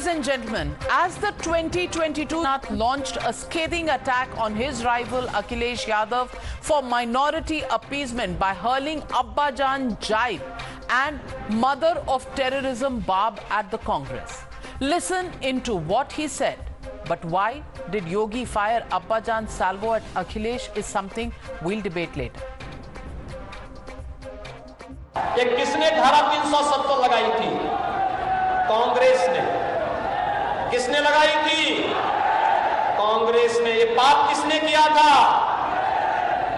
Ladies and gentlemen, as the 2022 launched a scathing attack on his rival Akhilesh Yadav for minority appeasement by hurling abba jaan jibe and mother of terrorism barb at the Congress. Listen into what he said. But why did Yogi fire abba jaan salvo at Akhilesh is something we'll debate later. ये किसने धारा 370 लगाई थी? कांग्रेस ने। किसने लगाई थी? कांग्रेस ने। ये पाप किसने किया था?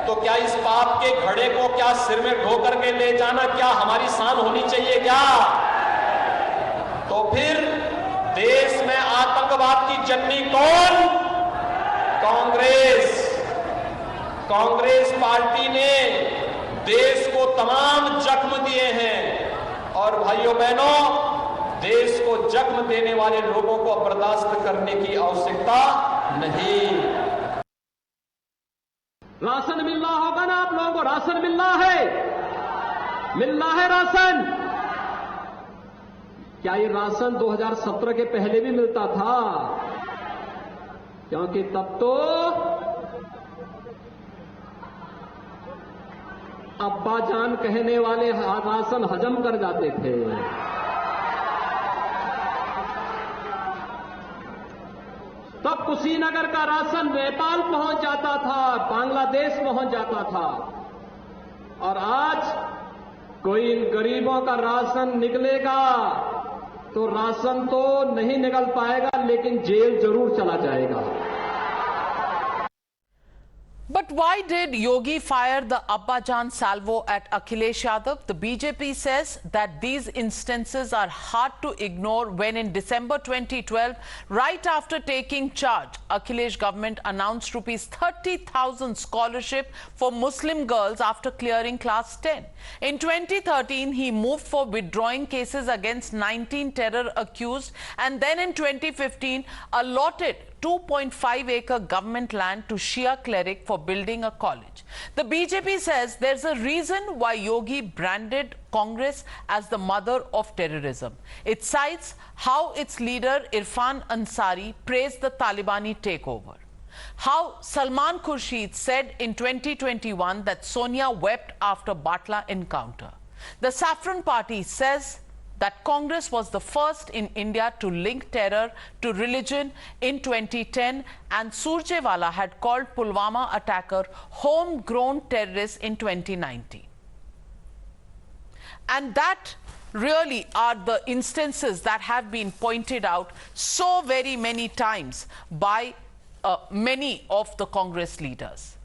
तो क्या इस पाप के घड़े को क्या सिर में ढो करके ले जाना क्या हमारी शान होनी चाहिए क्या? तो फिर देश में आतंकवाद की जननी कौन? कांग्रेस। कांग्रेस पार्टी ने देश को तमाम जख्म दिए हैं और भाइयों बहनों, देश को जख्म देने वाले लोगों को बर्दाश्त करने की आवश्यकता नहीं। राशन मिल रहा होगा ना, आप लोगों को राशन मिल रहा है? मिल रहा है राशन? क्या ये राशन 2017 के पहले भी मिलता था? क्योंकि तब तो अब्बा जान कहने वाले राशन हजम कर जाते थे। तब कुशीनगर का राशन नेपाल पहुंच जाता था, बांग्लादेश पहुंच जाता था। और आज कोई इन गरीबों का राशन निकलेगा तो राशन तो नहीं निकल पाएगा, लेकिन जेल जरूर चला जाएगा। But why did Yogi fire the abba jaan salvo at Akhilesh Yadav? The BJP says that these instances are hard to ignore when in December 2012, right after taking charge, Akhilesh government announced rupees 30,000 scholarship for Muslim girls after clearing class 10. In 2013, he moved for withdrawing cases against 19 terror accused, and then in 2015 allotted 2.5-acre government land to Shia cleric for building a college. The BJP says there's a reason why Yogi branded Congress as the mother of terrorism. It cites how its leader Irfan Ansari praised the Talibani takeover. How Salman Khurshid said in 2021 that Sonia wept after Batla encounter. The Saffron Party says that Congress was the first in India to link terror to religion in 2010, and Surjewala had called Pulwama attacker homegrown terrorists in 2019. And that really are the instances that have been pointed out so very many times by many of the Congress leaders.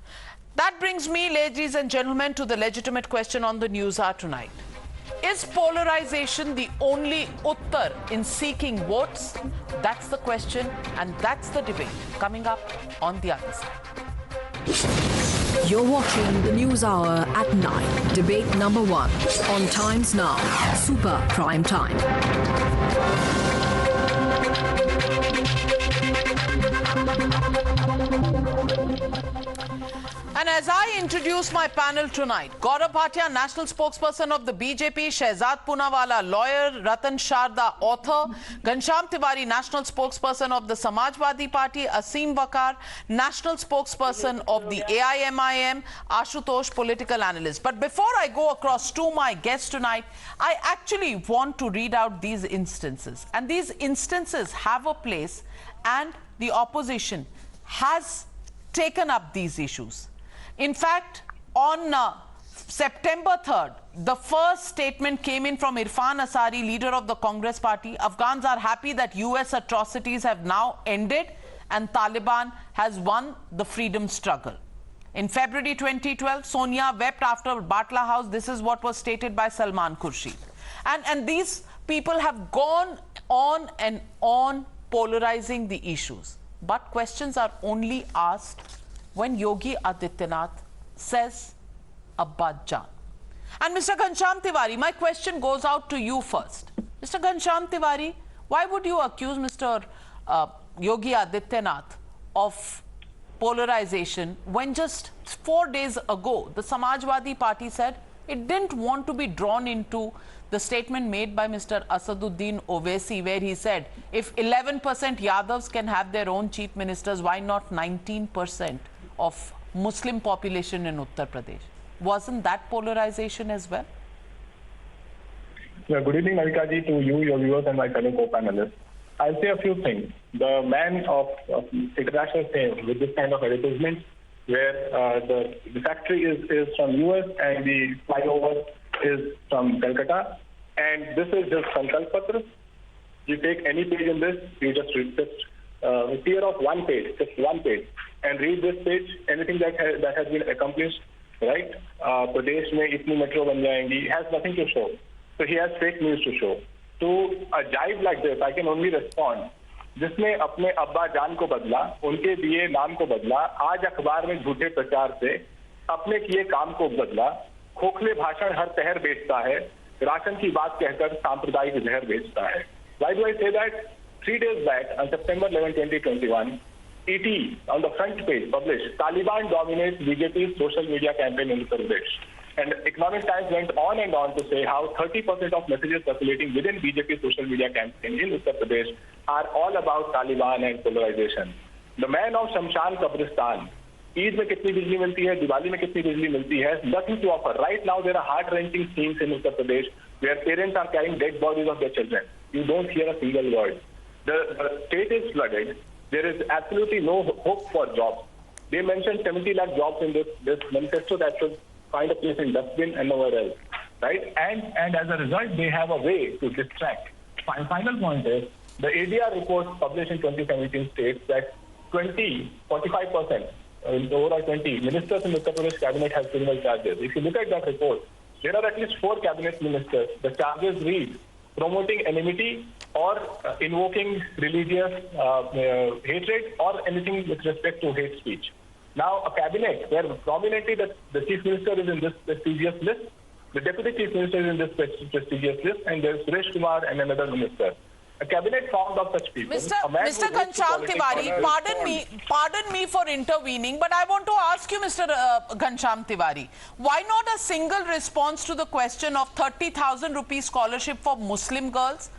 That brings me, ladies and gentlemen, to the legitimate question on the news hour tonight. Is polarization the only uttar in seeking votes? That's the question, and that's the debate coming up on the other side. You're watching the News Hour at 9. Debate number 1 on Times Now, Super Prime Time. And as I introduce my panel tonight, Gaurav Bhatia, national spokesperson of the BJP, Shehzad Poonawala, lawyer, Ratan Sharda, author, Ghanshyam Tiwari, national spokesperson of the Samajwadi Party, Asim Wakar, national spokesperson of the AIMIM, Ashutosh, political analyst. But before I go across to my guests tonight, I actually want to read out these instances. And these instances have a place, and the opposition has taken up these issues. In fact, on September 3rd, the first statement came in from Irfan Ansari, leader of the Congress party. Afghans are happy that US atrocities have now ended and Taliban has won the freedom struggle. In February 2012, Sonia wept after Batla House. This is what was stated by Salman Khurshid. And these people have gone on and on polarizing the issues. But questions are only asked when Yogi Adityanath says abba jaan. And Mr. Ghanshyam Tiwari, my question goes out to you first. Mr. Ghanshyam Tiwari, why would you accuse Mr. Yogi Adityanath of polarization when just 4 days ago the Samajwadi Party said it didn't want to be drawn into the statement made by Mr. Asaduddin Owaisi, where he said, if 11% Yadavs can have their own chief ministers, why not 19% of Muslim population in Uttar Pradesh? Wasn't that polarization as well? Yeah, good evening, Navika ji, to you, your viewers, and my fellow co-panelists. I'll say a few things. The man of international fame with this kind of advertisement, where the factory is from US and the flyover is from Calcutta, and this is just Sankalp Patra. You take any page in this, you just tear off one page, just one page, and read this page. Anything that has been accomplished, right? Pradesh mein itni metro ban jayenge, has nothing to show. So he has fake news to show. To a jibe like this, I can only respond. जिसने अपने अब्बा जान को बदला, उनके दिए नाम को बदला, आज अखबार में झूठे प्रचार से अपने किए काम को बदला, खोखले भाषण हर तहर बेचता है, राशन की बात कहकर सांप्रदायिक जहर बेचता है. Why do I say that? 3 days back, on September 11, 2021, ET on the front page published, Taliban dominates BJP's social media campaign in Uttar Pradesh. And Economic Times went on and on to say how 30% of messages circulating within BJP's social media campaign in Uttar Pradesh are all about Taliban and polarization. The man of Shamshan Kabristan, Eid में कितनी बिजली मिलती है, दिवाली में कितनी बिजली मिलती है, nothing to offer. Right now there are heart-wrenching scenes in Uttar Pradesh where parents are carrying dead bodies of their children. You don't hear a single word. The state is flooded. There is absolutely no hope for jobs. They mentioned 70 lakh jobs in this manifesto that should find a place in dustbin and nowhere else, right? And as a result, they have a way to distract. Final point is, the ADR report published in 2017 states that 45%, overall 20 ministers in the Uttar Pradesh cabinet have criminal charges. If you look at that report, there are at least 4 cabinet ministers. The charges read promoting enmity or invoking religious hatred or anything with respect to hate speech. Now, a cabinet where prominently the chief minister is in this prestigious list, the deputy chief minister is in this prestigious list, and there's Suresh Kumar and another minister. A cabinet formed of such people. Mr. Ghanshyam Tiwari, pardon me for intervening, but I want to ask you, Mr. Ghanshyam Tiwari, why not a single response to the question of 30,000 rupees scholarship for Muslim girls?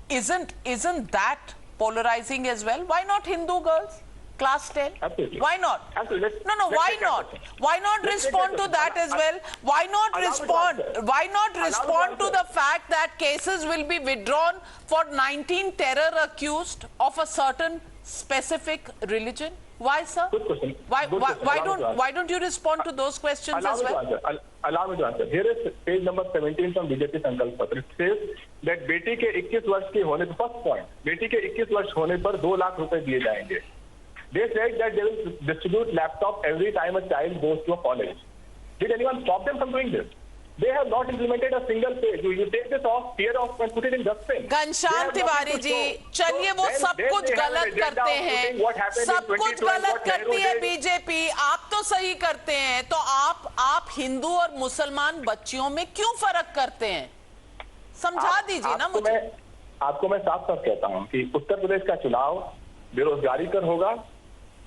Isn't that polarizing as well? Why not Hindu girls? Class 10? Absolutely. Why not? Absolutely. Why not? Why not respond to that as well? Why not respond? Why not respond to the fact that cases will be withdrawn for 19 terror accused of a certain specific religion? Why, sir? Good question. Why don't you respond to those questions as well? Allow me to answer. Here is page number 17 from BJP Sankalp Patra. It says that बेटी के 21 वर्ष के होने, first point, बेटी के 21 वर्ष होने पर 2 लाख रुपए दिए जाएंगे. They said that they will distribute laptop every time a child goes to a college. Did anyone stop them from doing this? They have not implemented a single page. You take this off, tear off, and put it in dustbin. Ghanshyam Tiwari ji, चलिए वो सब कुछ गलत करते हैं, सब कुछ गलत करती है बीजेपी, आप तो सही करते हैं, तो आप हिंदू और मुसलमान बच्चियों में क्यों फर्क करते हैं? समझा दीजिए ना मुझे. आपको मैं साफ साफ कहता हूँ कि उत्तर प्रदेश का चुनाव बेरोजगारी पर होगा,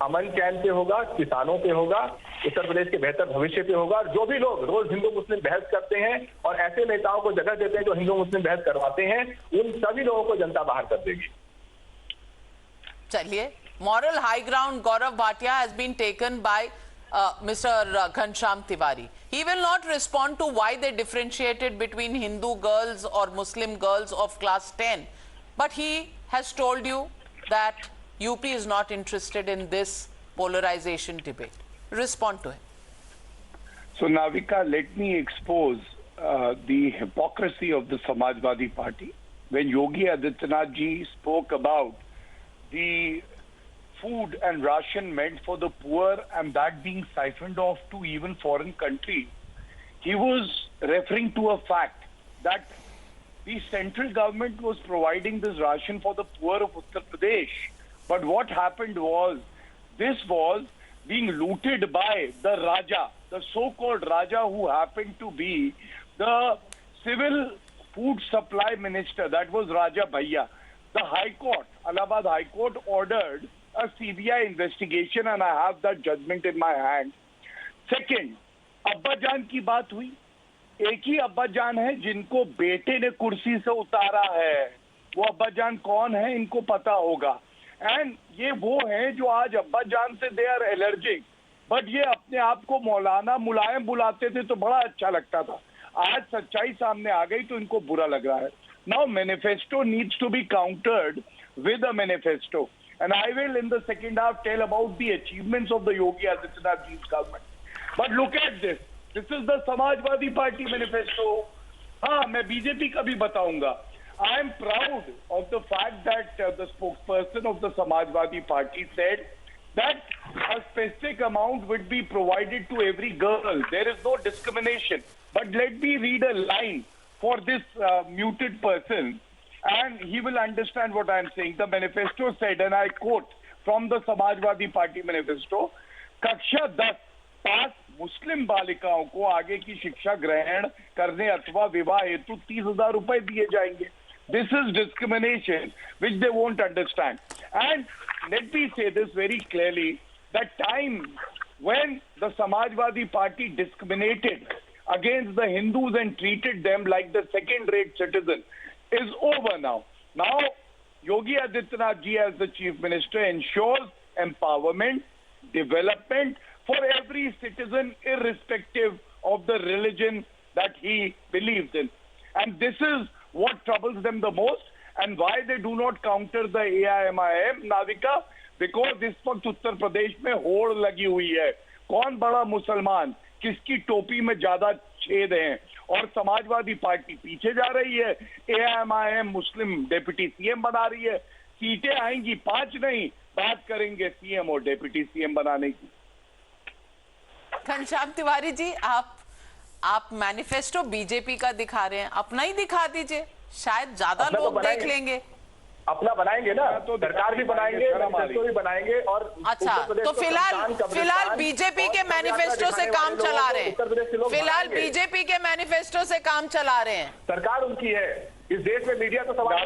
अमन चैन पे होगा, किसानों पे होगा, उत्तर प्रदेश के बेहतर भविष्य पे होगा. और जो भी लोग रोज हिंदू मुस्लिम बहस करते हैं और ऐसे नेताओं को जगह देते हैं जो हिंदू मुस्लिम बहस करवाते हैं, उन सभी लोगों को जनता बाहर कर देगी. चलिए, moral high ground Gaurav Bhatia has been taken by Mr. Ghanshyam Tiwari. He will not respond to why they differentiated between Hindu girls or Muslim girls of class 10, but he has told you that UP is not interested in this polarization debate. Respond to it. So, Navika, let me expose the hypocrisy of the Samajwadi Party. When Yogi Adityanath ji spoke about the food and ration meant for the poor and that being siphoned off to even foreign countries, he was referring to a fact that the central government was providing this ration for the poor of Uttar Pradesh. But what happened was, this was being looted by the Raja, the so-called Raja, who happened to be the civil food supply minister. That was Raja Bhaiya. The High Court, Allahabad High Court, ordered a CBI investigation, and I have that judgment in my hand. Second, Abba Jaan ki baat hui. एक ही अब्बा जान है जिनको बेटे ने कुर्सी से उतारा है। वो अब्बा जान कौन है इनको पता होगा। एंड ये वो हैं जो आज अब्बा जान से दे आर एलर्जिक, बट ये अपने आप को मौलाना मुलायम बुलाते थे तो बड़ा अच्छा लगता था। आज सच्चाई सामने आ गई तो इनको बुरा लग रहा है। Now manifesto needs to be countered with a manifesto, and I will in the second half tell about the achievements of the Yogi Adityanath ji government. But look at this is the Samajwadi party manifesto. हाँ, मैं BJP का भी बताऊंगा। I am proud of the fact that the spokesperson of the Samajwadi Party said that a specific amount would be provided to every girl. There is no discrimination. But let me read a line for this muted person, and he will understand what I am saying. The manifesto said, and I quote from the Samajwadi Party manifesto, कक्षा 10 पास मुस्लिम बालिकाओं को आगे की शिक्षा ग्रहण करने अथवा विवाह हेतु 30,000 रुपए दिए जाएंगे। This is discrimination which they won't understand. And let me say this very clearly, that time when the Samajwadi Party discriminated against the Hindus and treated them like the second-rate citizen is over now. Now, Yogi Adityanath ji as the Chief Minister ensures empowerment, development for every citizen irrespective of the religion that he believes in. And this is what troubles them the most, and why they do not counter the AIMIM, Navika, because this वक्त उत्तर प्रदेश में होड़ लगी हुई है। कौन बड़ा मुसलमान, किसकी टोपी में ज्यादा छेद हैं, और समाजवादी पार्टी पीछे जा रही है। AIMIM मुस्लिम डिप्टी सीएम बना रही है। सीटें आएंगी 5 नहीं, बात करेंगे सीएम और डिप्टी सीएम बनाने की। घनश्याम तिवारी जी, आप मैनिफेस्टो बीजेपी का दिखा रहे हैं, अपना ही दिखा दीजिए, शायद ज्यादा लोग देख लेंगे। अपना बनाएंगे ना, तो सरकार भी बनाएंगे, मैनिफेस्टो भी बनाएंगे। और अच्छा, तो फिलहाल बीजेपी के मैनिफेस्टो से काम चला रहे हैं। फिलहाल बीजेपी के मैनिफेस्टो से काम चला रहे हैं। सरकार उनकी है। इस देश में मीडिया तो सवाल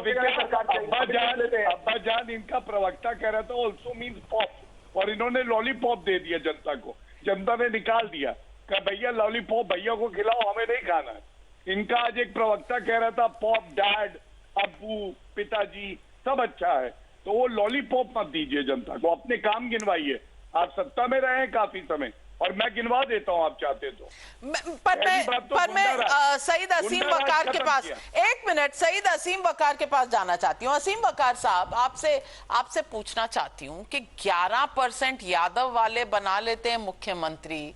अब्बा जान इनका प्रवक्ता कह रहा था ऑल्सो मीन्स पॉप, और इन्होंने लॉलीपॉप दे दिया जनता को। जनता ने निकाल दिया कि भैया लॉलीपॉप भैया को खिलाओ, हमें नहीं खाना है। इनका आज एक प्रवक्ता कह रहा था पॉप, डैड, अब्बू, पिताजी सब अच्छा है, तो वो लॉलीपॉप मत दीजिए जनता को, अपने काम गिनवाइए। आप सत्ता में रहे हैं काफी समय, और मैं गिनवा देता हूं आप चाहते तो। पर मैं सईद असीम वकार के पास, एक मिनट, सईद असीम वकार के पास जाना चाहती हूँ। असीम वकार साहब, आपसे पूछना चाहती हूँ कि 11% यादव वाले बना लेते हैं मुख्यमंत्री,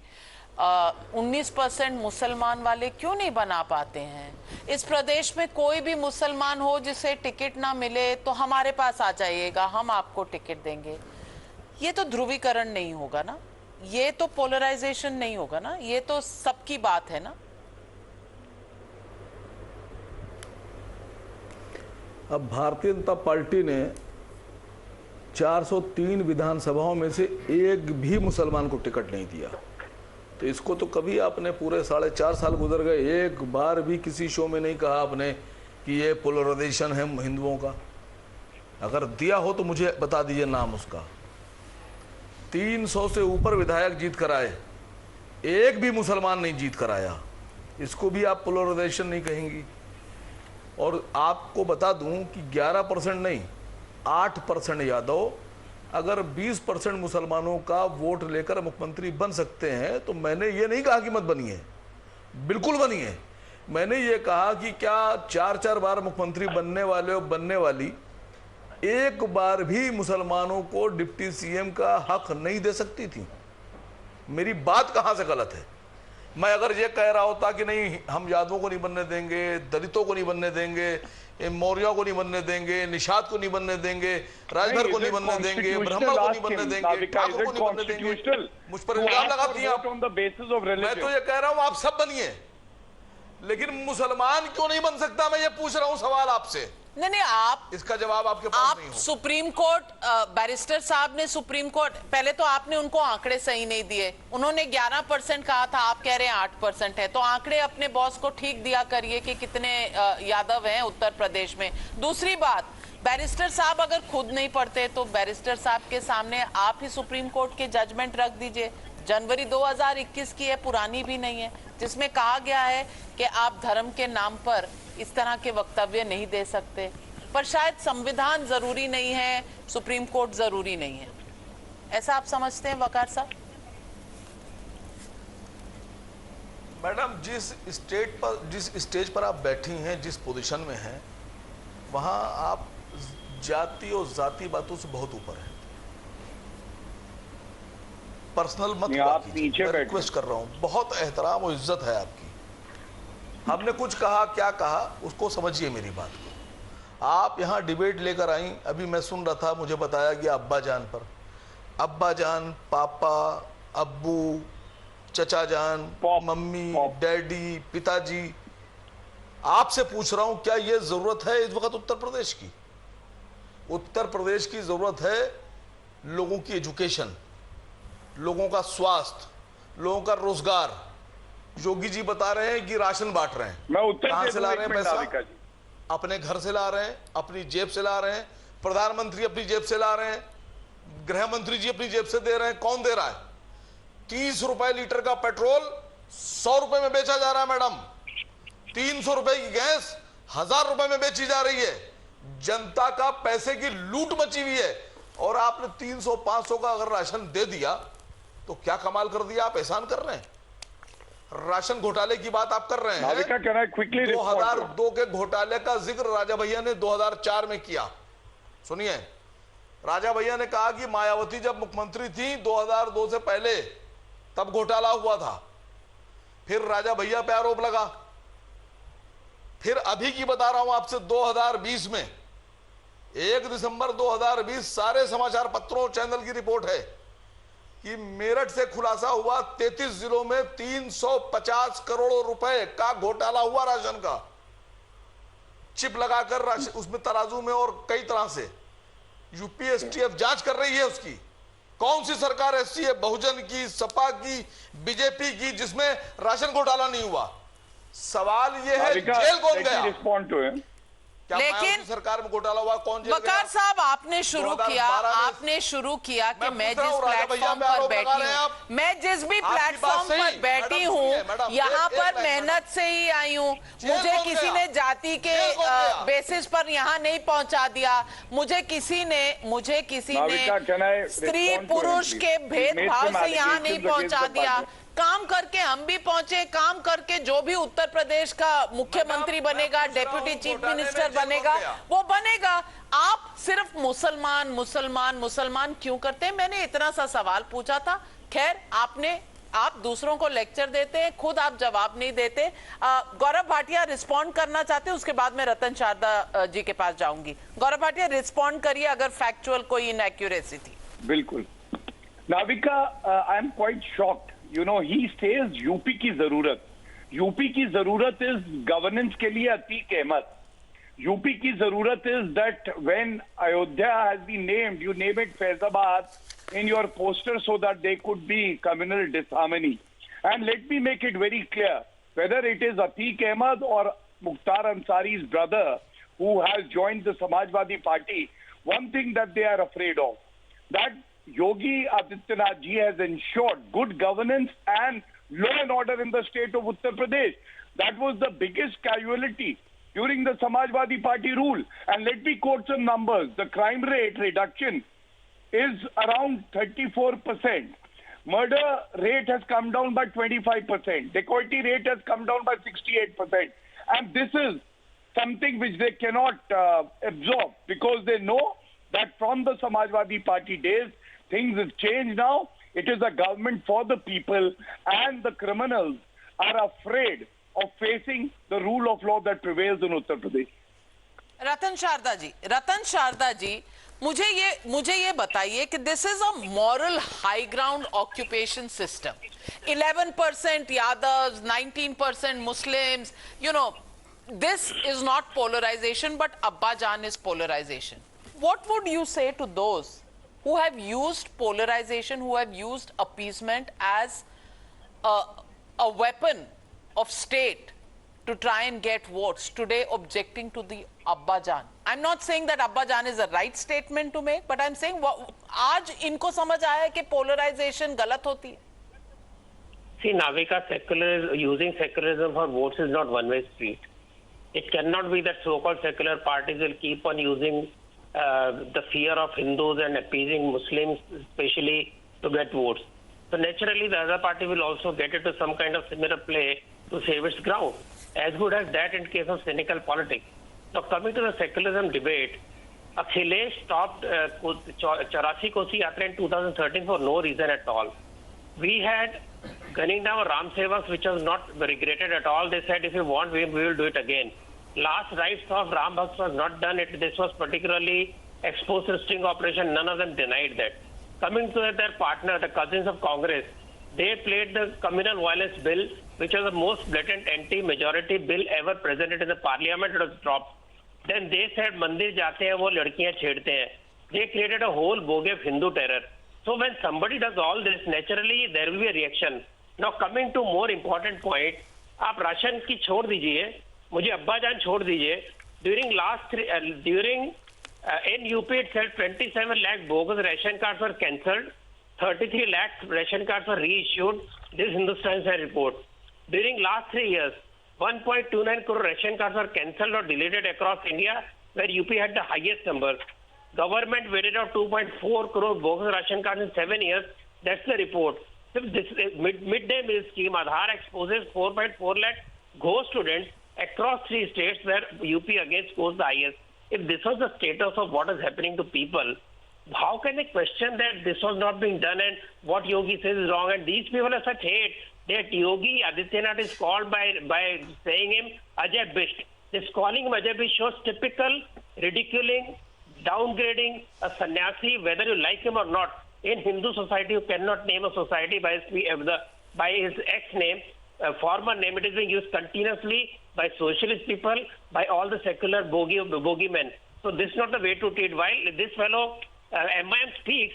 19% मुसलमान वाले क्यों नहीं बना पाते हैं? इस प्रदेश में कोई भी मुसलमान हो जिसे टिकट ना मिले तो हमारे पास आ जाइएगा, हम आपको टिकट देंगे। ये तो ध्रुवीकरण नहीं होगा ना, ये तो पोलराइजेशन नहीं होगा ना, ये तो सबकी बात है ना। अब भारतीय जनता पार्टी ने 403 विधानसभाओं में से एक भी मुसलमान को टिकट नहीं दिया, तो इसको तो कभी आपने पूरे 4.5 साल गुजर गए, एक बार भी किसी शो में नहीं कहा आपने कि ये पोलराइजेशन है हिंदुओं का। अगर दिया हो तो मुझे बता दीजिए नाम उसका। 300 से ऊपर विधायक जीत कर आए, एक भी मुसलमान नहीं जीत कर आया, इसको भी आप पोलराइजेशन नहीं कहेंगी। और आपको बता दूं कि 11% नहीं, 8% यादव अगर 20% मुसलमानों का वोट लेकर मुख्यमंत्री बन सकते हैं, तो मैंने ये नहीं कहा कि मत बनिए, बिल्कुल बनिए। मैंने ये कहा कि क्या 4-4 बार मुख्यमंत्री बनने वाले और बनने वाली एक बार भी मुसलमानों को डिप्टी सीएम का हक नहीं दे सकती थी? मेरी बात कहां से गलत है? मैं अगर ये कह रहा होता कि नहीं हम यादवों को नहीं बनने देंगे, दलितों को नहीं बनने देंगे, मौर्यों को नहीं बनने देंगे, निषाद को नहीं बनने देंगे, राजभर को नहीं बनने देंगे, ब्रह्मा को नहीं बनने देंगे, ठाकुर को नहीं बनने देंगे, मुझ पर इल्जाम लगाती हैं आप। मैं तो ये कह रहा हूं आप सब बनिए, लेकिन मुसलमान क्यों नहीं बन सकता? मैं ये पूछ रहा हूं सवाल आपसे। नहीं, आप इसका जवाब आपके पास नहीं हो। सुप्रीम कोर्ट, बैरिस्टर साहब ने सुप्रीम कोर्ट, पहले तो आपने उनको आंकड़े सही नहीं दिए, उन्होंने 11% कहा था, आप कह रहे हैं 8% है, तो आंकड़े अपने बॉस को ठीक दिया करिए कि कितने यादव हैं उत्तर प्रदेश में। दूसरी बात, बैरिस्टर साहब अगर खुद नहीं पढ़ते तो बैरिस्टर साहब के सामने आप ही सुप्रीम कोर्ट के जजमेंट रख दीजिए, जनवरी 2021 की है, पुरानी भी नहीं है, जिसमें कहा गया है कि आप धर्म के नाम पर इस तरह के वक्तव्य नहीं दे सकते। पर शायद संविधान जरूरी नहीं है, सुप्रीम कोर्ट जरूरी नहीं है, ऐसा आप समझते हैं वकार साहब? मैडम, जिस स्टेज पर आप बैठी हैं, जिस पोजीशन में हैं, वहां आप जाति और जाति बातों से बहुत ऊपर हैं। पर्सनल मत कीजिए, मैं रिक्वेस्ट कर रहा हूं, बहुत एहतराम और इज्जत है आपकी। हमने कुछ कहा, क्या कहा उसको समझिए मेरी बात को। आप यहां डिबेट लेकर आई, अभी मैं सुन रहा था, मुझे बताया गया अब्बा जान पर। अब्बा जान, पापा, अब्बू, चचा जान, मम्मी, डैडी, पिताजी, आपसे पूछ रहा हूं क्या यह जरूरत है इस वक्त उत्तर प्रदेश की? उत्तर प्रदेश की जरूरत है लोगों की एजुकेशन, लोगों का स्वास्थ्य, लोगों का रोजगार। योगी जी बता रहे हैं कि राशन बांट रहे हैं। मैं उत्तर कहां से ला रहे हैं पैसा? नाविका जी, अपने घर से ला रहे हैं, अपनी जेब से ला रहे हैं, प्रधानमंत्री अपनी जेब से ला रहे हैं, गृह मंत्री जी अपनी जेब से दे रहे हैं। कौन दे रहा है? 30 रुपए लीटर का पेट्रोल 100 रुपए में बेचा जा रहा है मैडम। 300 रुपए की गैस 1000 रुपए में बेची जा रही है। जनता का पैसे की लूट मची हुई है। और आपने 300-500 का अगर राशन दे दिया तो क्या कमाल कर दिया? आप एहसान कर रहे हैं। राशन घोटाले की बात आप कर रहे हैं। 2002 के घोटाले का जिक्र राजा भैया ने 2004 में किया। सुनिए, राजा भैया ने कहा कि मायावती जब मुख्यमंत्री थी 2002 से पहले, तब घोटाला हुआ था। फिर राजा भैया पे आरोप लगा। फिर अभी की बता रहा हूं आपसे, 2020 में 1 दिसंबर 2020 सारे समाचार पत्रों चैनल की रिपोर्ट है कि मेरठ से खुलासा हुआ 33 जिलों में 350 करोड़ रुपए का घोटाला हुआ राशन का। चिप लगाकर उसमें तराजू में और कई तरह से। यूपी एसटीएफ जांच कर रही है उसकी। कौन सी सरकार ऐसी है, बहुजन की, सपा की, बीजेपी की, जिसमें राशन घोटाला नहीं हुआ? सवाल यह है, जेल कौन गया? रिस्पॉन्ड टू है। लेकिन सरकार में घोटाला हुआ, कौन जेल गया? वकार साहब, आपने शुरू किया कि मैं जिस प्लेटफॉर्म पर बैठी हूँ, मैं जिस भी प्लेटफॉर्म पर बैठी हूँ, यहाँ पर मेहनत से ही आई हूँ। मुझे किसी ने जाति के बेसिस पर यहाँ नहीं पहुँचा दिया। मुझे किसी ने स्त्री पुरुष के भेदभाव से यहाँ नहीं पहुँचा दिया। काम करके हम भी पहुंचे, काम करके जो भी उत्तर प्रदेश का मुख्यमंत्री बनेगा, डेप्यूटी चीफ मिनिस्टर बनेगा, वो बनेगा। आप सिर्फ मुसलमान मुसलमान मुसलमान क्यों करते हैं? मैंने इतना सा सवाल पूछा था। खैर, आप दूसरों को लेक्चर देते हैं, खुद आप जवाब नहीं देते। गौरव भाटिया रिस्पॉन्ड करना चाहते हैं, उसके बाद मैं रतन शारदा जी के पास जाऊंगी। गौरव भाटिया, रिस्पॉन्ड करिए अगर फैक्चुअल कोई इनएक्यूरेसी थी। बिल्कुल। Navika, I am quite shocked. You know, he says UP की जरूरत इज गवर्नेंस के लिए अतीक अहमद। यूपी की जरूरत is that when Ayodhya has been named, you name it Faizabad in your poster so that there could be communal disharmony. And let me make it very clear, whether it is Atiq Ahmed or Mukhtar Ansari's brother who has joined the Samajwadi Party, one thing that they are afraid of, that Yogi Adityanath ji has ensured good governance and law and order in the state of Uttar Pradesh. That was the biggest casualty during the Samajwadi Party rule. And let me quote some numbers. The crime rate reduction is around 34%. Murder rate has come down by 25%. Dacoity rate has come down by 68%. And this is something which they cannot absorb, because they know that from the Samajwadi Party days, things have changed now. It is a government for the people, and the criminals are afraid of facing the rule of law that prevails in Uttar Pradesh. रतन शारदा जी, मुझे ये बताइए कि this is a moral high ground occupation system. 11% Yadavs, 19% Muslims, you know, this is not polarization, but Abba Jaan is polarization. What would you say to those who have used polarization, who have used appeasement as a weapon of state to try and get votes, today objecting to the Abba Jaan? I'm not saying that Abba Jaan is a right statement to make, but I'm saying आज इनको समझ आया है कि polarization गलत होती है। See, Navika, using secularism for votes is not one-way street. It cannot be that so-called secular parties will keep on using the fear of Hindus and appeasing Muslims, especially to get votes. So naturally, the other party will also get into some kind of similar play to save its ground. As good as that in case of cynical politics. Now, coming to the secularism debate, Akhilesh stopped Chaurasi Kosi Yatra in 2013 for no reason at all. We had gunning down Ram Sevaks, which was not regretted at all. They said, if you want, we will do it again. Last rites of Ram Bhakt was not done. This was particularly exposed sting operation. None of them denied that. Coming to their partner, the cousins of Congress, they played the communal violence bill, which was the most blatant anti-majority bill ever presented in the parliament. It was dropped. Then they said, Mandir jate hain, wo ladkiyan chhedte hain. They created a whole bogey of Hindu terror. So when somebody does all this, naturally there will be a reaction. Now coming to more important point, आप ration की छोड़ दीजिए, मुझे अब्बा जान छोड़ दीजिए. During in UP itself, 27 lakh bogus ration cards were cancelled, 33 lakh ration cards were reissued. This Hindustan report. During last 3 years, 1.29 crore ration cards were cancelled or deleted across India, where UP had the highest number. Government weighted out 2.4 crore bogus ration cards in 7 years. That's the report. This midday meal scheme, Aadhaar exposes 4.4 lakh ghost students across 3 states where UP again scores the highest. If this was the status of what is happening to people, how can they question that this was not being done and what Yogi says is wrong? And these people have such hate that Yogi Adityanath is called by saying him Ajay Bisht. This calling him Ajay Bisht shows typical ridiculing, downgrading a sannyasi, whether you like him or not. In Hindu society, you cannot name a society by his ex-name, former name. It is being used continuously by socialist people, by all the secular bogeymen. So this is not the way to treat. While this fellow, MIM speaks,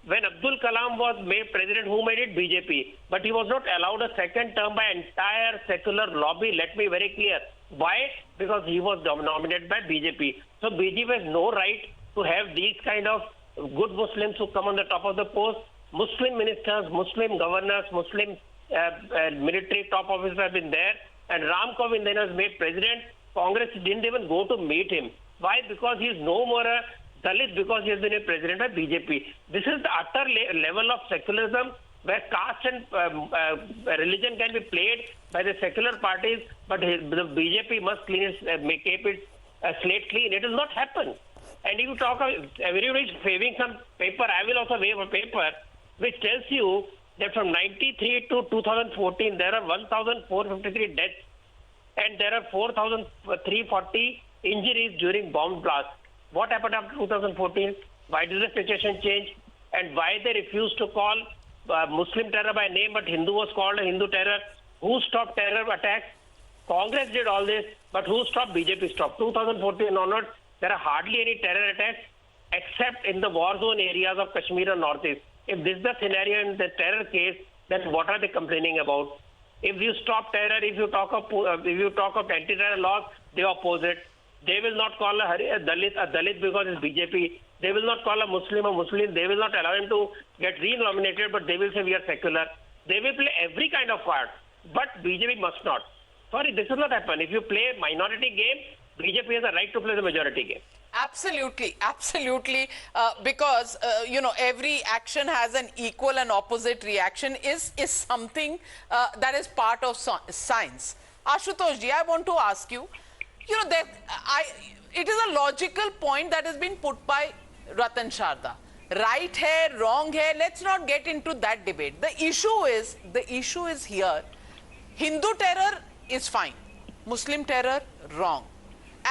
when Abdul Kalam was made president, who made it? BJP. But he was not allowed a second term by entire secular lobby. Let me be very clear. Why? Because he was nominated by BJP. So BJP has no right to have these kind of good Muslims who come on the top of the post. Muslim ministers, Muslim governors, Muslim military top officers have been there. And Ram Kovind then was made president. Congress didn't even go to meet him. Why? Because he is no more a Dalit, because he has been a president by BJP. This is the utter level of secularism where caste and religion can be played by the secular parties, but the BJP must keep its slate clean. It will not happen. And if you talk of everybody is waving some paper, I will also wave a paper which tells you that from 93 to 2014 there are 1,453 deaths and there are 4,340 injuries during bomb blasts. What happened after 2014? Why did the situation change? And why they refused to call Muslim terror by name, but Hindu was called a Hindu terror? Who stopped terror attacks? Congress did all this, but who stopped? BJP stopped. 2014 onwards, there are hardly any terror attacks except in the war zone areas of Kashmir and Northeast. If this is the scenario in the terror case, then what are they complaining about? If you stop terror, if you talk of anti-terror laws, they oppose it. They will not call a Dalit because it's BJP. They will not call a Muslim. They will not allow him to get re-nominated, but they will say we are secular. They will play every kind of card, but BJP must not. Sorry, this will not happen. If you play a minority game, BJP has a right to play the majority game. Absolutely, absolutely. Because, every action has an equal and opposite reaction is something that is part of science. Ashutosh ji, I want to ask you, it is a logical point that has been put by Ratan Sharda. Right hai, wrong hai, let's not get into that debate. The issue is here. Hindu terror is fine. Muslim terror, wrong.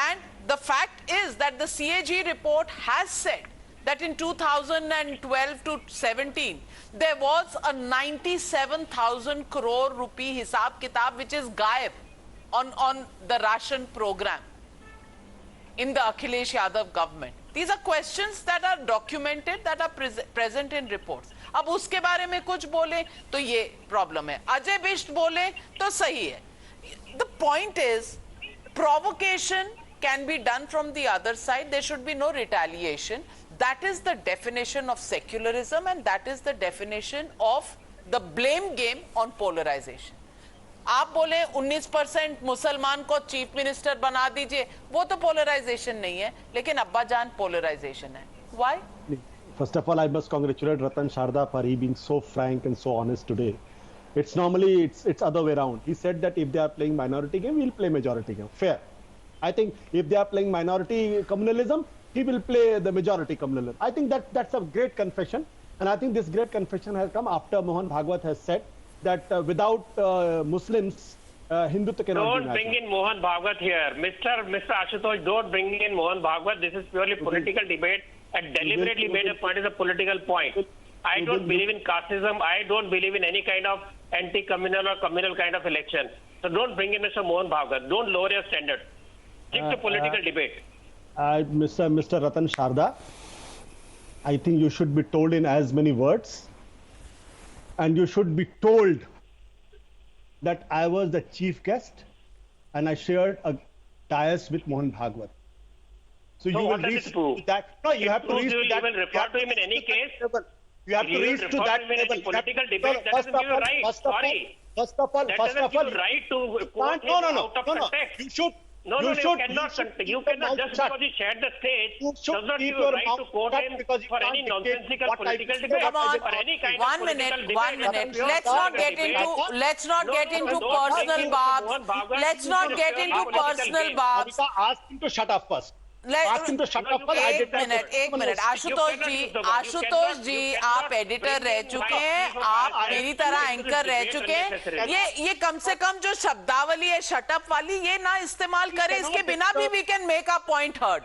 And the fact is that the CAG report has said that in 2012 to 17, there was a 97,000 crore rupee hisab kitab which is gaib on the ration program in the Akhilesh Yadav government. These are questions that are documented, that are present in reports. अब उसके बारे में कुछ बोले तो ये problem है. अजय बिष्ट बोले तो सही है. The point is, provocation can be done from the other side. There should be no retaliation. That is the definition of secularism and that is the definition of the blame game on polarization. आप बोले 19% मुसलमान को chief minister बना दीजिए, वो तो polarisation नहीं है, लेकिन अब्बा जान पोलराइजेशन है. Why? First of all, I must congratulate Ratan Sharda for he being so frank and so honest today. It's normally it's other way around. He said that if they are playing minority game, we'll play majority game. Fair. I think if they are playing minority communalism, he will play the majority communalism. I think that's a great confession, and I think this great confession has come after Mohan Bhagwat has said that without Muslims, Hindutva cannot be. Don't bring in Mohan Bhagwat here, Mr. Ashutosh. Don't bring in Mohan Bhagwat. This is purely political debate, and deliberately made a point as a political point. I don't believe in casteism. I don't believe in any kind of anti-communal or communal kind of election. So don't bring in Mr. Mohan Bhagwat. Don't lower your standard. Stick to political debate. Mr. Ratan Sharda, I think you should be told in as many words, and you should be told that I was the chief guest and I shared a dais with Mohan Bhagwat. So you will reach to that. No, you have to reach to that. You will refer to him in any case. You have to reach to that level. Political debate. That doesn't give you right. First of all, that doesn't give you right to quote him out of context. You should. You cannot just because he shared the stage does not give you right to quote him for any nonsensical political debate. Come on, for any kind one of political minute, debate. 1 minute. Let's not get into personal barbs. Let's not get into personal barbs. Ask him to shut up first. Ask him to shut up first. एक minute Ashutosh जी आप editor रह चुके हैं, आप मेरी तरह anchor रह चुके हैं. ये कम से कम जो शब्दावली है शटअप वाली, ये ना इस्तेमाल करें. इसके बिना भी we can make our point heard.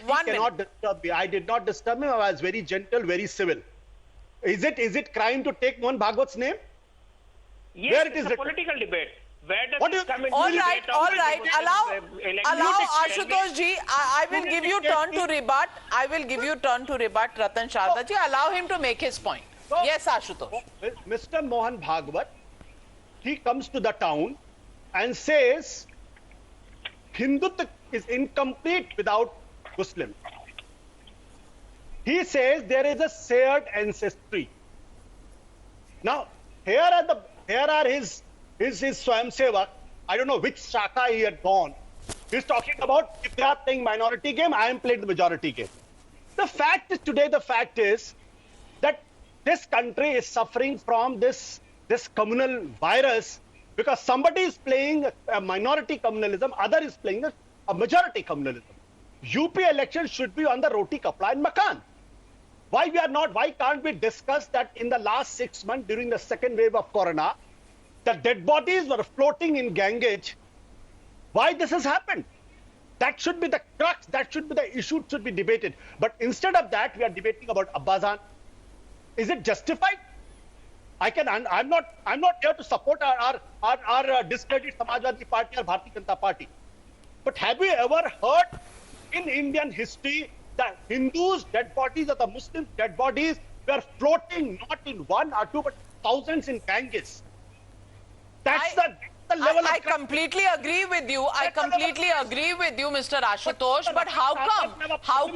1 minute. I did not disturb him. I was very gentle, very civil. Is it crime to take Mohan Bhagwat's name? Yes, where it is it's a political debate. Where does it come into all right. Allow Ashutosh ji. I will give you turn to rebut. Ratan Sharda ji, allow him to make his point. Yes, Ashutosh. Mr. Mohan Bhagwat, he comes to the town and says Hindutva is incomplete without Muslim. He says there is a shared ancestry. Now, here are his Swayamsevak. I don't know which shaka he had gone. He's talking about if they are playing minority game, I am playing the majority game. The fact is that this country is suffering from this communal virus because somebody is playing a minority communalism, other is playing a majority communalism. UP election should be on the roti, kapla and makan. Why can't we discuss that in the last 6 months during the second wave of corona, the dead bodies were floating in Ganges? Why this has happened? That should be the crux. That should be the issue. Should be debated. But instead of that, we are debating about Abba Jaan. Is it justified? I'm not here to support our discredit Samajwadi Party or Bharatiya Janata Party. But have you ever heard in Indian history that Hindus' dead bodies or the Muslims' dead bodies were floating not in one or two but thousands in Ganges? That's the level I completely agree with you. Mr. Ashutosh. But how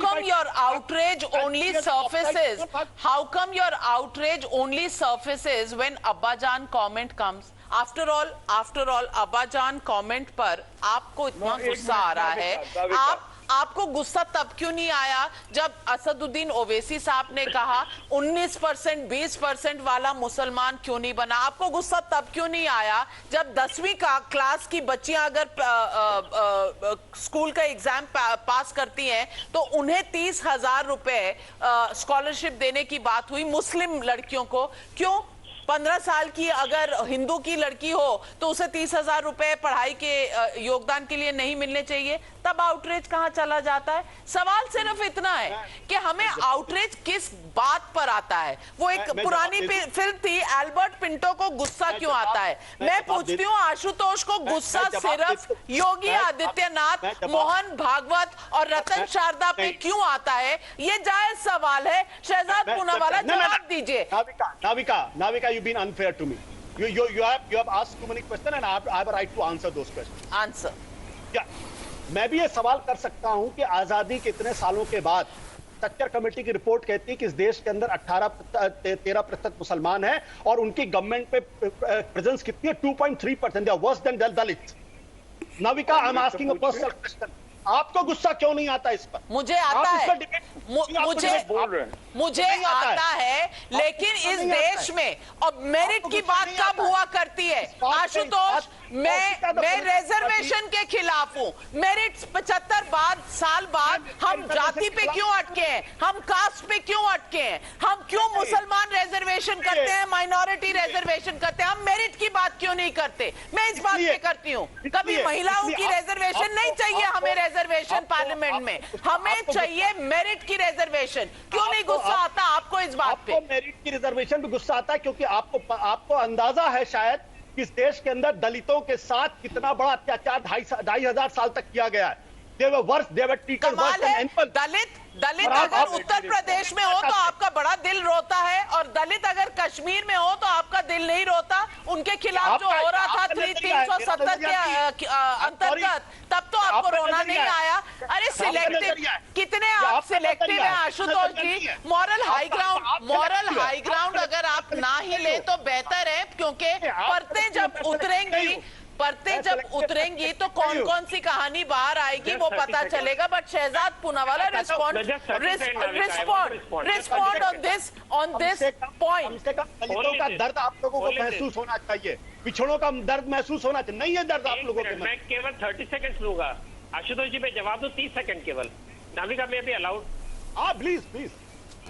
come your outrage only surfaces? How come your outrage only surfaces when Abba Jaan comment comes? After all, Abba Jaan comment पर आपको इतना गुस्सा आ रहा है. आपको गुस्सा तब क्यों नहीं आया जब असदुद्दीन ओवैसी साहब ने कहा 19%, 20% वाला मुसलमान क्यों नहीं बना? आपको गुस्सा तब क्यों नहीं आया जब 10वीं क्लास की बच्चियां अगर स्कूल का एग्जाम पास करती हैं तो उन्हें 30,000 रुपए स्कॉलरशिप देने की बात हुई मुस्लिम लड़कियों को? क्यों? 15 साल की अगर हिंदू की लड़की हो तो उसे 30,000 रुपए पढ़ाई के योगदान के लिए नहीं मिलने चाहिए? तब आउटरीच कहां चला जाता है? सवाल सिर्फ इतना है कि हमें आउटरीच किस बात पर आता है. वो एक पुरानी फिल्म थी, एल्बर्ट पिंटो को गुस्सा क्यों आता है? मैं पूछती हूँ आशुतोष को गुस्सा सिर्फ योगी आदित्यनाथ, मोहन भागवत और रतन शारदा पे क्यों आता है? ये जायज सवाल है. शहजाद पूनावाला जवाब दीजिए. Navika, you've been unfair to me. You have asked too many questions and I have a right to answer those questions. Answer. Yeah. मैं भी ये सवाल कर सकता हूं कि आजादी के इतने सालों के बाद स्ट्रक्चर कमेटी की रिपोर्ट कहती है कि इस देश के अंदर 13% मुसलमान हैं और उनकी गवर्नमेंट पे प्रेजेंस कितनी है? 2.3%। They are worse than Dalit. Navika, I am asking a personal question, आपको गुस्सा क्यों नहीं आता इस पर? मुझे आता है, मुझे आता है, लेकिन इस देश में अब मेरिट की बात कब हुआ करती है? आशुतोष, मैं रिजर्वेशन के खिलाफ हूँ। मेरिट 75 साल बाद हम जाति पे क्यों अटके हैं? हम कास्ट पे क्यों अटके हैं? हम क्यों मुसलमान रिजर्वेशन करते हैं, माइनॉरिटी रिजर्वेशन करते हैं? हम मेरिट की बात क्यों नहीं करते? मैं इस बात पे करती हूँ। कभी महिलाओं की रिजर्वेशन नहीं चाहिए हमें, रिजर्वेशन पार्लियामेंट में हमें चाहिए मेरिट की रिजर्वेशन। क्यों नहीं गुस्सा आता आपको इस बात पे? मेरिट की रिजर्वेशन पे गुस्सा आता है क्योंकि आपको अंदाजा है शायद कि इस देश के अंदर दलितों के साथ कितना बड़ा अत्याचार 2,500 साल तक किया गया है। दलित अगर उत्तर प्रदेश में हो तो आपका बड़ा दिल रोता है, और दलित अगर कश्मीर में हो तो आपका दिल नहीं रोता। उनके खिलाफ जो हो रहा था 370 के अंतर्गत, तब तो आपको रोना नहीं आया। अरे सिलेक्टिव, कितने आप सिलेक्टिव हैं आशुतोष जी? मॉरल हाई ग्राउंड अगर आप ना ही ले तो बेहतर है, क्योंकि परतें जब उतरेंगी तो कौन कौन सी कहानी बाहर आएगी वो पता चलेगा। But Shehzad Poonawalla, respond on this point. दलितों का दर्द आप लोगों को महसूस होना चाहिए, पिछड़ों का दर्द महसूस होना चाहिए। नहीं है दर्द आप लोगों को? मैं केवल 30 सेकंड लूंगा आशुतोष जी, मैं जवाब दूं 30 सेकंड केवल। नाविका में भी अलाउड? हाँ प्लीज।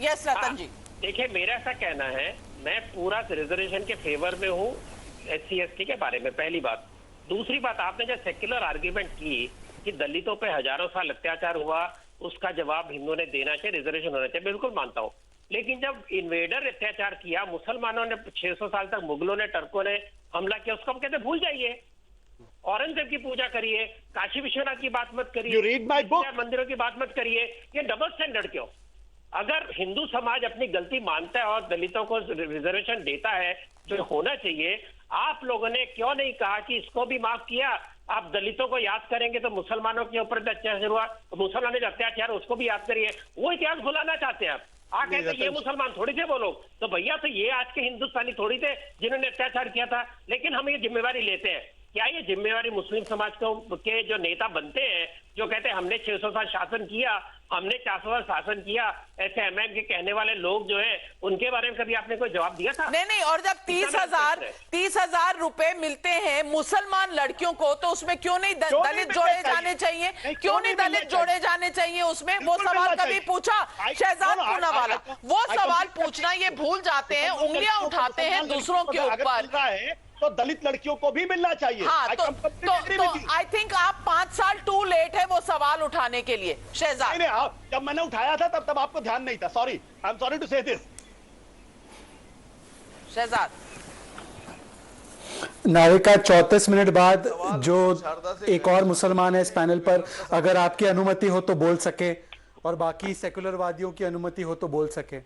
यस रतन जी। देखिए, मेरा ऐसा कहना है, मैं पूरा रिजर्वेशन के फेवर में हूँ SC/ST के बारे में, पहली बात। दूसरी बात, आपने जो सेक्युलर आर्ग्यूमेंट की कि दलितों पे हजारों साल अत्याचार हुआ, उसका जवाब हिंदुओं ने देना चाहिए, रिजर्वेशन होना चाहिए, बिल्कुल मानता हूँ। लेकिन जब इन्वेडर अत्याचार किया, मुसलमानों ने 600 साल तक, मुगलों ने, टर्कों ने हमला किया, उसको हम कहते भूल जाइए। औरंगजेब की पूजा करिए, काशी विश्वनाथ की बात मत करिए, मंदिरों की बात मत करिए। ये डबल स्टैंडर्ड क्यों? अगर हिंदू समाज अपनी गलती मानता है और दलितों को रिजर्वेशन देता है जो होना चाहिए, आप लोगों ने क्यों नहीं कहा कि इसको भी माफ किया? आप दलितों को याद करेंगे तो मुसलमानों के ऊपर अत्याचार हुआ, मुसलमानों ने अत्याचार उसको भी याद करिए। वो इतिहास भुलाना चाहते हैं आप कहते ये मुसलमान थोड़ी थे वो लोग, तो भैया तो ये आज के हिंदुस्तानी थोड़ी थे जिन्होंने अत्याचार किया था। लेकिन हम ये जिम्मेवारी लेते हैं। क्या ये जिम्मेवारी मुस्लिम समाज के जो नेता बनते हैं, जो कहते हैं हमने 600 साल शासन किया, हमने 400 साल शासन किया, ऐसे MM के कहने वाले लोग जो है, उनके बारे में कभी आपने कोई जवाब दिया था? नहीं। और जब 30,000 रुपए मिलते हैं मुसलमान लड़कियों को, तो उसमें क्यों नहीं दलित जोड़े जाने चाहिए? क्यों नहीं दलित जोड़े जाने चाहिए उसमें? वो सवाल कभी पूछा शहजाद पूनावाला? वो सवाल पूछना ये भूल जाते हैं, उंगलियां उठाते हैं दूसरों के ऊपर। तो दलित लड़कियों को भी मिलना चाहिए। हाँ, तो आई थिंक आप 5 साल टू लेट है वो सवाल उठाने के लिए शहजाद। नहीं, जब मैंने उठाया था तब आपको ध्यान नहीं था। Sorry, I am sorry to say this. Shehzad. Navika, 34 minute बाद जो एक और मुसलमान है इस पैनल पर, अगर आपकी अनुमति हो तो बोल सके, और बाकी सेकुलरवादियों की अनुमति हो तो बोल सके।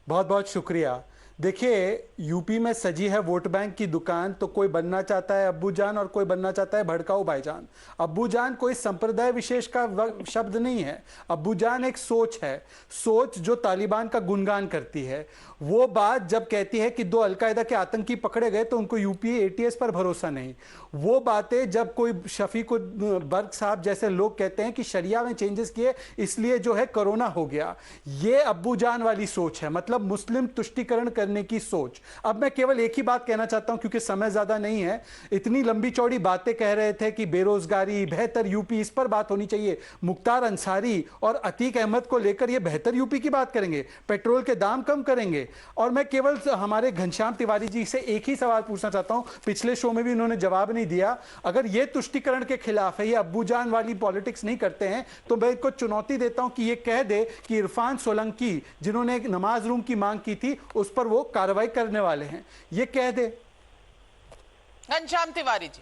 बहुत बहुत शुक्रिया। देखिए, यूपी में सजी है वोट बैंक की दुकान, तो कोई बनना चाहता है अब्बू जान और कोई बनना चाहता है भड़काऊ भाईजान। अब्बू जान कोई संप्रदाय विशेष का शब्द नहीं है। अब्बू जान एक सोच है, सोच जो तालिबान का गुणगान करती है। वो बात जब कहती है कि 2 अलकायदा के आतंकी पकड़े गए तो उनको यूपीए ATS पर भरोसा नहीं। वो बातें जब कोई शफीक बर्ग साहब जैसे लोग कहते हैं कि शरिया में चेंजेस किए इसलिए जो है कोरोना हो गया, ये अब्बू जान वाली सोच है, मतलब मुस्लिम तुष्टीकरण करने की सोच। अब मैं केवल एक ही बात कहना चाहता हूं क्योंकि समय ज्यादा नहीं है। इतनी लंबी चौड़ी बातें कह रहे थे कि बेरोजगारी, बेहतर यूपी, इस पर बात होनी चाहिए। मुख्तार अंसारी और अतीक अहमद को लेकर ये बेहतर यूपी की बात करेंगे, पेट्रोल के दाम कम करेंगे। और मैं केवल हमारे घनश्याम तिवारी जी से एक ही सवाल पूछना चाहता हूं, पिछले शो में भी उन्होंने जवाब नहीं दिया। अगर ये तुष्टीकरण के खिलाफ है, ये अब्बू जान वाली पॉलिटिक्स नहीं करते हैं, तो मैं इनको चुनौती देता हूं कि ये कह दे कि इरफान सोलंकी जिन्होंने एक नमाज रूम की मांग की थी उस पर वो कार्रवाई करने वाले हैं, ये कह दे। घनश्याम तिवारी जी।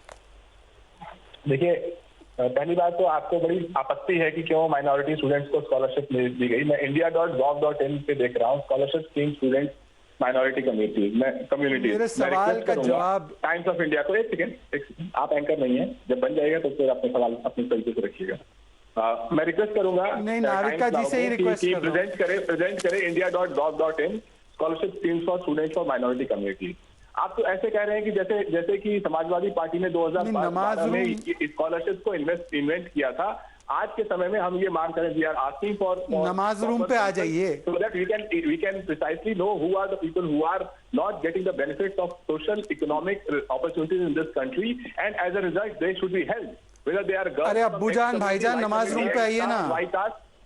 देखिए, पहली बात तो आपको बड़ी आपत्ति है कि क्यों माइनॉरिटी स्टूडेंट्स को स्कॉलरशिप दी गई। मैं india.gov.in पे देख रहा हूँ, scholarship scheme students minority community. मेरे सवाल का जवाब टाइम्स ऑफ इंडिया को। एक सेकंड, आप एंकर नहीं है, जब बन जाएगा तो फिर अपने सवाल अपने तरीके से रखिएगा। मैं रिक्वेस्ट करूंगा नहीं, नाविका जी से ही रिक्वेस्ट कर रहा हूं। प्रेजेंट करें india.gov.in scholarship schemes for students for minority community. आप तो ऐसे कह रहे हैं कि जैसे कि समाजवादी पार्टी ने 2012 में स्कॉलरशिप को इन्वेंट किया था, आज के समय में हम ये मांग करें, वी आर आस्किंग फॉर नमाज रूम पे आ जाइए, so that we can precisely know who are the people who are not getting the benefits of social economic opportunities in this country, and as a result they should be helped, whether they are girls, अरे अब्बूजान भाईजान नमाज room पे आइए ना,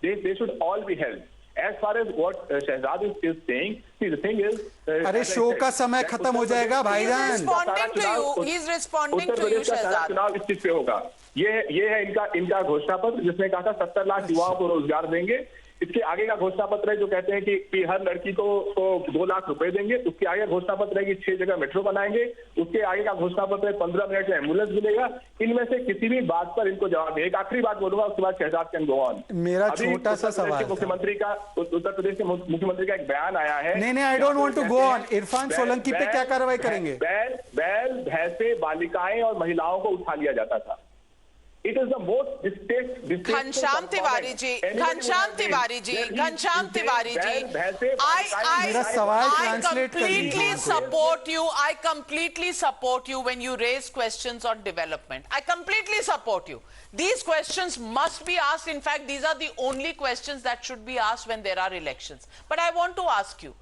they should all be helped. As far as what Shehzad is saying, see, the thing is, अरे show का समय खत्म हो जाएगा भाईजान। He's responding to you, Shehzad. चुनाव इस चीज पे होगा। ये है इनका घोषणा पत्र, जिसमें कहा था 70 लाख युवाओं को रोजगार देंगे। इसके आगे का घोषणा पत्र है जो कहते हैं कि हर लड़की को 2 लाख रुपए देंगे। उसके आगे घोषणा पत्र है कि 6 जगह मेट्रो बनाएंगे। उसके आगे का घोषणा पत्र है 15 मिनट में एम्बुलेंस मिलेगा। इनमें से किसी भी बात पर इनको जवाब नहीं। एक आखिरी बात बोलूंगा, उसके बाद शहजाद कैन गो ऑन। मेरा छोटा सा सवाल, मुख्यमंत्री का उत्तर प्रदेश के मुख्यमंत्री का एक बयान आया है। नहीं, I don't want to go on. Irfan Solanki पे क्या कार्रवाई करेंगे? बैल भैंसे बालिकाएं और महिलाओं को उठा लिया जाता था। It is the most distasteful Ghanshyam Tiwari ji, Ghanshyam Tiwari ji, Ghanshyam Tiwari ji, I completely support you. I completely support you when you raise questions on development. I completely support you. These questions must be asked. In fact, these are the only questions that should be asked when there are elections. But I want to ask you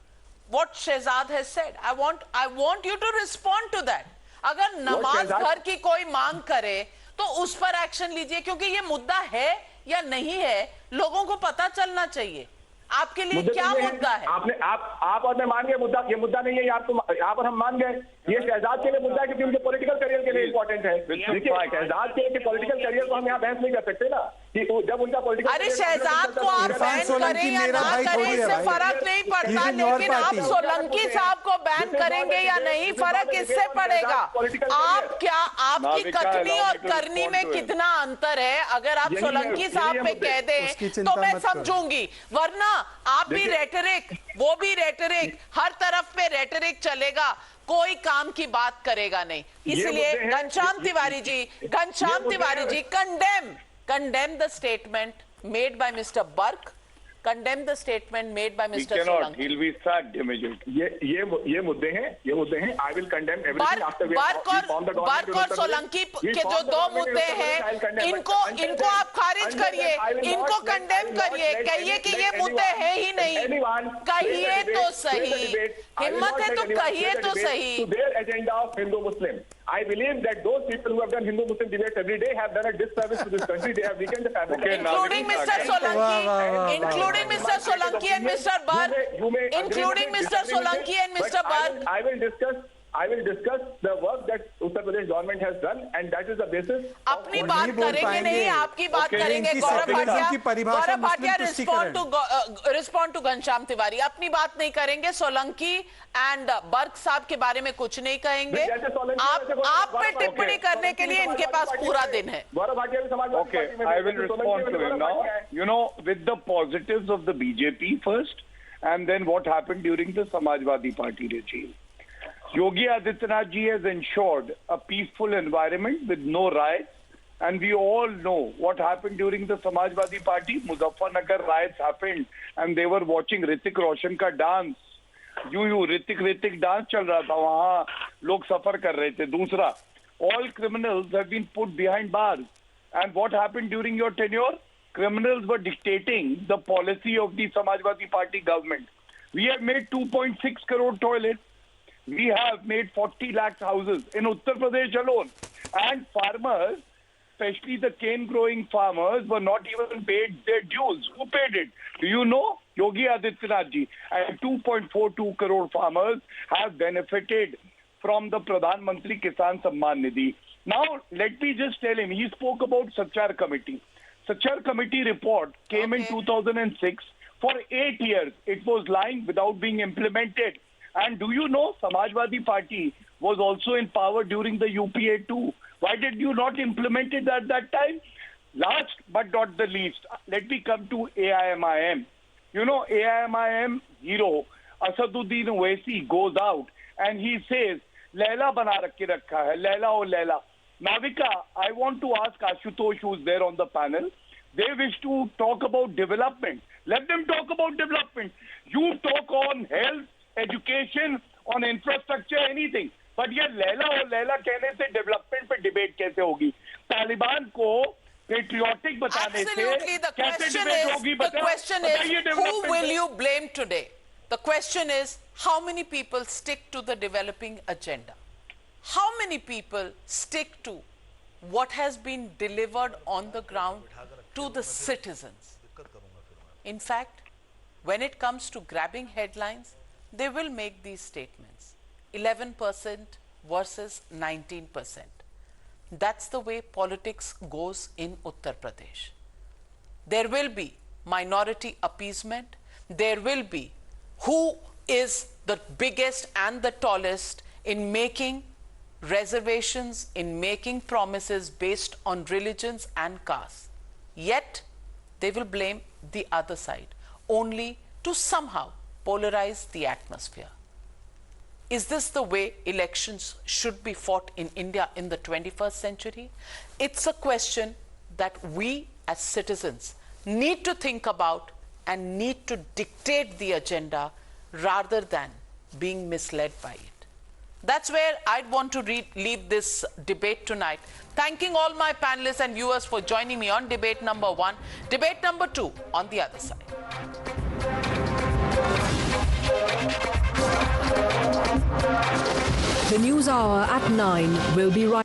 what Shehzad has said. I want you to respond to that. अगर नमाज घर की कोई मांग करे तो उस पर एक्शन लीजिए, क्योंकि ये मुद्दा है या नहीं है लोगों को पता चलना चाहिए। आपके लिए क्या मुद्दा है? आप और मैं मान गए मुद्दा, ये मुद्दा नहीं है। आप और हम मान गए ये शहजाद के लिए मुद्दा है, क्योंकि उनके पॉलिटिकल करियर के लिए इंपॉर्टेंट है। देखिए, शहजाद के पॉलिटिकल करियर को हम यहाँ बहस नहीं कर सकते ना, कि जब उनका पॉलिटिकल। अरे शहजाद को आप बैन करें या ना करें इससे फर्क नहीं पड़ता, लेकिन आप सोलंकी साहब को बैन करेंगे या नहीं, फर्क इससे पड़ेगा। आपकी कथनी और करनी में कितना अंतर है? अगर आप सोलंकी साहब पे कह दें तो मैं समझूंगी, वरना आप भी रेटरिक, वो भी रेटरिक, हर तरफ पे रेटरिक चलेगा, कोई काम की बात करेगा नहीं। इसलिए Ghanshyam Tiwari ji condemn the statement made by Mr. Burke, condemn the statement made by Mr. Solanki. He'll be sacked immediately. ये मुद्दे हैं। I will condemn everything after we form the government. Barq और सोलंकी के जो 2 मुद्दे हैं, इनको आप खारिज करिए, इनको कंडेम करिए, कहिए कि ये मुद्दे हैं ही नहीं। कहिए तो सही, हिम्मत है तो कहिए तो सही। To their agenda of Hindu-Muslim. I believe that those people who have done Hindu-Muslim debates every day have done a disservice to this country. They have weakened the fabric. Including Mr. Solanki and Mr. Burke. Including Mr. Solanki and Mr. Burke. I will discuss the work that Uttar Pradesh government has done, and that is the basis. अपनी बात करेंगे नहीं, आपकी बात करेंगे। Gaurav Bhatia respond to Ghanshyam Tiwari. अपनी बात नहीं करेंगे, सोलंकी एंड बर्क साहब के बारे में कुछ नहीं कहेंगे। आप पे टिप्पणी करने के लिए इनके पास पूरा दिन है। Okay, I will respond to him now. You know, with the positives of the BJP first, and then what happened during the Samajwadi Party regime. Yogi Adityanath ji has ensured a peaceful environment with no riots, and we all know what happened during the Samajwadi Party. Muzaffarnagar riots happened, and they were watching Hrithik Roshan ka dance. Hrithik dance चल रहा था, वहाँ लोग सफर कर रहे थे। दूसरा, all criminals have been put behind bars, and what happened during your tenure? Criminals were dictating the policy of the Samajwadi Party government. We have made 2.6 crore toilets. We have made 40 lakh houses in Uttar Pradesh alone. And farmers, especially the cane growing farmers, were not even paid their dues. Who paid it? Do you know? Yogi Adityanath ji. And 2.42 crore farmers have benefited from the Pradhan Mantri Kisan Samman Nidhi. Now, let me just tell him, he spoke about Sachar Committee. Sachar Committee report came in 2006. For 8 years, it was lying without being implemented. And do you know, Samajwadi Party was also in power during the UPA too. Why did you not implement it at that time? Last but not the least, let me come to AIMIM. You know, AIMIM hero Asaduddin Owaisi goes out and he says, Laila bana ke rakha hai, Laila o Laila. Navika, I want to ask Ashutosh, who's there on the panel. They wish to talk about development. Let them talk about development. You talk on health, education, on infrastructure, anything. But ये लैला और लैला कहने से development पे debate कैसे होगी? तालिबान को patriotic बताने से कैसे डिबेट होगी? The question is, who will you blame today? The question is, how many people stick to the developing agenda? How many people stick to what has been delivered on the ground to the citizens? In fact, when it comes to grabbing headlines, they will make these statements. 11% versus 19%. That's the way politics goes in Uttar Pradesh. There will be minority appeasement. There will be who is the biggest and the tallest in making reservations, in making promises based on religions and castes. Yet, they will blame the other side, only to somehow polarize the atmosphere. Is this the way elections should be fought in India in the 21st century? It's a question that we as citizens need to think about and need to dictate the agenda rather than being misled by it. That's where I'd want to leave this debate tonight. Thanking all my panelists and viewers for joining me on debate number 1. Debate number 2 on the other side. The News Hour at 9 will be right.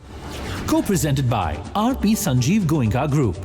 Co-presented by RP Sanjeev Goenka Group.